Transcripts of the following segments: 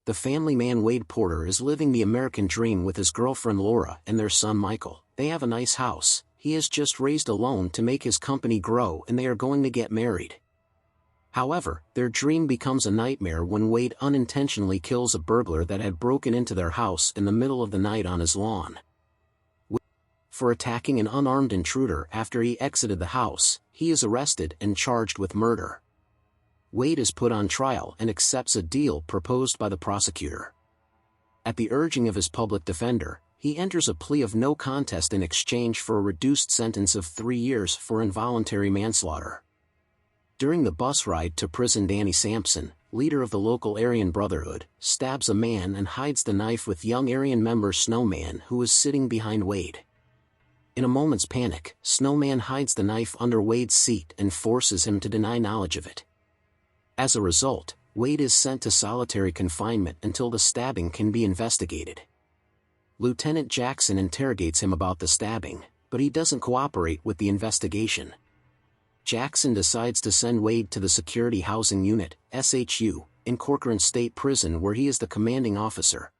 The family man Wade Porter is living the American dream with his girlfriend Laura and their son Michael. They have a nice house. He has just raised a loan to make his company grow and they are going to get married. However, their dream becomes a nightmare when Wade unintentionally kills a burglar that had broken into their house in the middle of the night on his lawn. For attacking an unarmed intruder after he exited the house, he is arrested and charged with murder. Wade is put on trial and accepts a deal proposed by the prosecutor. At the urging of his public defender, he enters a plea of no contest in exchange for a reduced sentence of 3 years for involuntary manslaughter. During the bus ride to prison, Danny Sampson, leader of the local Aryan Brotherhood, stabs a man and hides the knife with young Aryan member Snowman, who is sitting behind Wade. In a moment's panic, Snowman hides the knife under Wade's seat and forces him to deny knowledge of it. As a result, Wade is sent to solitary confinement until the stabbing can be investigated. Lieutenant Jackson interrogates him about the stabbing, but he doesn't cooperate with the investigation. Jackson decides to send Wade to the Security Housing Unit, SHU, in Corcoran State Prison where he is the commanding officer.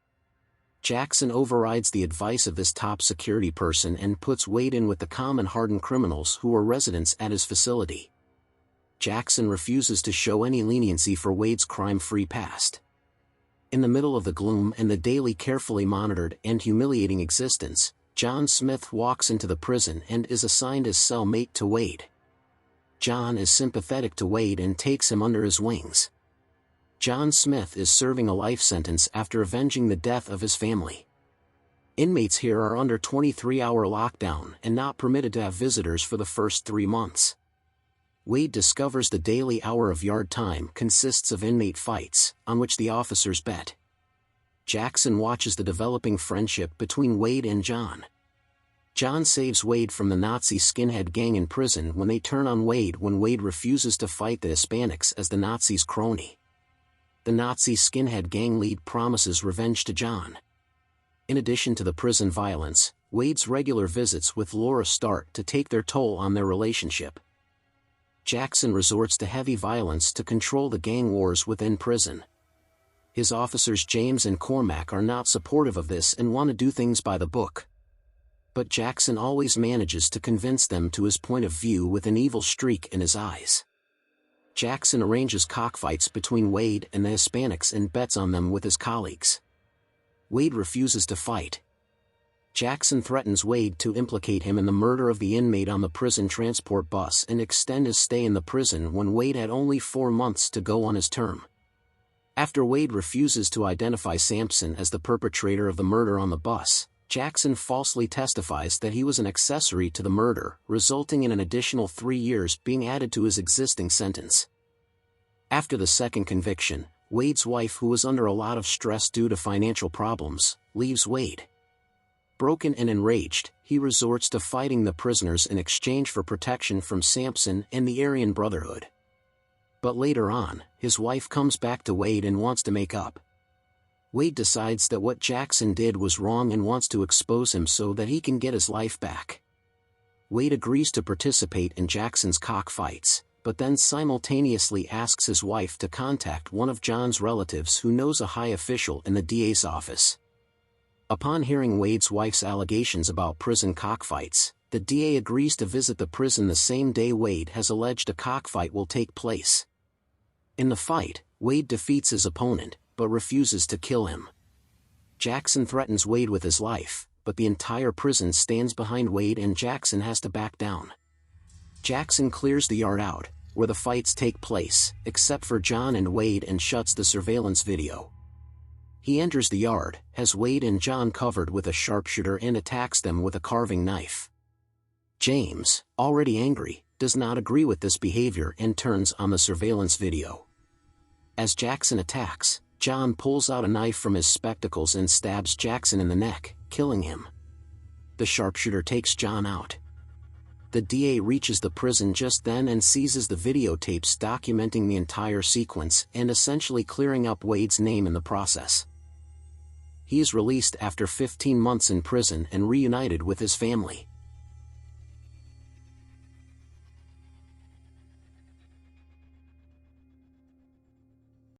Jackson overrides the advice of this top security person and puts Wade in with the common hardened criminals who are residents at his facility. Jackson refuses to show any leniency for Wade's crime-free past. In the middle of the gloom and the daily carefully monitored and humiliating existence, John Smith walks into the prison and is assigned as cellmate to Wade. John is sympathetic to Wade and takes him under his wings. John Smith is serving a life sentence after avenging the death of his family. Inmates here are under 23-hour lockdown and not permitted to have visitors for the first 3 months. Wade discovers the daily hour of yard time consists of inmate fights, on which the officers bet. Jackson watches the developing friendship between Wade and John. John saves Wade from the Nazi skinhead gang in prison when they turn on Wade when Wade refuses to fight the Hispanics as the Nazis' crony. The Nazi skinhead gang lead promises revenge to John. In addition to the prison violence, Wade's regular visits with Laura start to take their toll on their relationship. Jackson resorts to heavy violence to control the gang wars within prison. His officers James and Cormac are not supportive of this and want to do things by the book. But Jackson always manages to convince them to his point of view with an evil streak in his eyes. Jackson arranges cockfights between Wade and the Hispanics and bets on them with his colleagues. Wade refuses to fight. Jackson threatens Wade to implicate him in the murder of the inmate on the prison transport bus and extend his stay in the prison when Wade had only 4 months to go on his term. After Wade refuses to identify Sampson as the perpetrator of the murder on the bus, Jackson falsely testifies that he was an accessory to the murder, resulting in an additional 3 years being added to his existing sentence. After the second conviction, Wade's wife, who was under a lot of stress due to financial problems, leaves Wade. Broken and enraged, he resorts to fighting the prisoners in exchange for protection from Sampson and the Aryan Brotherhood. But later on, his wife comes back to Wade and wants to make up. Wade decides that what Jackson did was wrong and wants to expose him so that he can get his life back. Wade agrees to participate in Jackson's cockfights, but then simultaneously asks his wife to contact one of John's relatives who knows a high official in the DA's office. Upon hearing Wade's wife's allegations about prison cockfights, the DA agrees to visit the prison the same day Wade has alleged a cockfight will take place. In the fight, Wade defeats his opponent, but refuses to kill him. Jackson threatens Wade with his life, but the entire prison stands behind Wade and Jackson has to back down. Jackson clears the yard out, where the fights take place, except for John and Wade, and shuts the surveillance video. He enters the yard, has Wade and John covered with a sharpshooter and attacks them with a carving knife. James, already angry, does not agree with this behavior and turns on the surveillance video. As Jackson attacks, John pulls out a knife from his spectacles and stabs Jackson in the neck, killing him. The sharpshooter takes John out. The DA reaches the prison just then and seizes the videotapes documenting the entire sequence and essentially clearing up Wade's name in the process. He is released after 15 months in prison and reunited with his family.